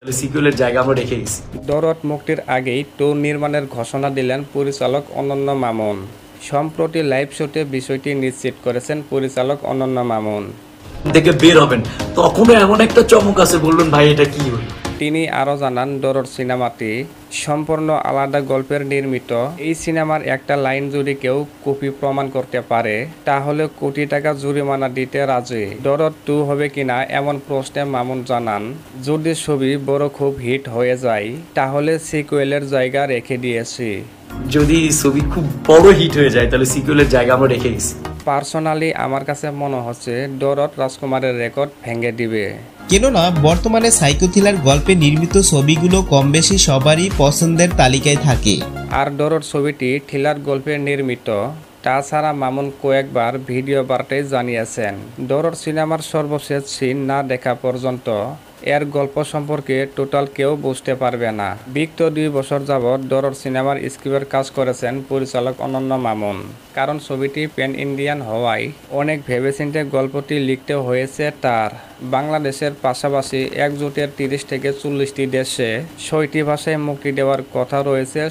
সিকুয়েলের জায়গা আমরা রেখে গেছি। দরদ মুক্তির আগেই ট্যুর নির্মাণের ঘোষণা দিলেন পরিচালক অনন্য মামুন। সম্প্রতি লাইভ শোতে বিষয়টি নিশ্চিত করেছেন পরিচালক অনন্য মামুন। থেকে বের হবেন তখনও এমন একটা চমক আছে, বলবেন ভাই এটা কি হলো। তিনি আরও জানান, দরদ সিনেমাটি সম্পূর্ণ আলাদা গল্পের নির্মিত। এই সিনেমার একটা লাইন যদি কেউ কপি প্রমাণ করতে পারে তাহলে কোটি টাকা জরিমানা দিতে রাজি। দরদ 2 হবে কিনা এমন প্রশ্নে মামুন জানান, যদি ছবি বড় খুব হিট হয়ে যায় তাহলে সিকুয়েলের জায়গা রেখে দিয়েছি। যদি ছবি খুব বড় হিট হয়ে যায় তাহলে সিকুয়েলের জায়গা আমরা রেখে গেছি। পার্সোনালি আমার কাছে মনে হচ্ছে দরদ রাজকুমারের রেকর্ড ভেঙে দিবে। কেননা বর্তমানে সাইকো থ্রিলার গল্পে নির্মিত ছবিগুলো কম বেশি সবারই পছন্দের তালিকায় থাকে। আর দরদ ছবিটি থ্রিলার গল্পে নির্মিত। তাছাড়া মামুন কয়েকবার ভিডিও বার্তায় জানিয়েছেন, দরদ সিনেমার সর্বশেষ সিন না দেখা পর্যন্ত এর গল্প সম্পর্কে টোটাল কেউ বুঝতে পারবে না। বিগত 2 বছর যাবৎ দরদ সিনেমার স্ক্রিপ্টের কাজ করেছেন পরিচালক অনন্য মামুন। কারণ ছবিটি প্যান ইন্ডিয়ান হওয়ায় অনেক ভেবেচিন্তে গল্পটি লিখতে হয়েছে তার। বাংলাদেশের পাশাপাশি একজোটের 30 থেকে 40টি দেশে 6টি ভাষায় মুক্তি দেওয়ার কথা রয়েছে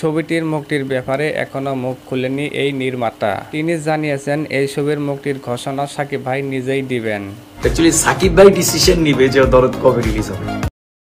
ছবিটির মুক্তির ব্যাপারে এখনো মুখ খুলেনি এই নির্মাতা। তিনি জানিয়েছেন এই ছবির মুক্তির ঘোষণা সাকিব ভাই নিজেই দিবেন। অ্যাকচুয়ালি সাকিব ভাই ডিসিশন নিবে যে দরদ কবে রিলিজ হবে।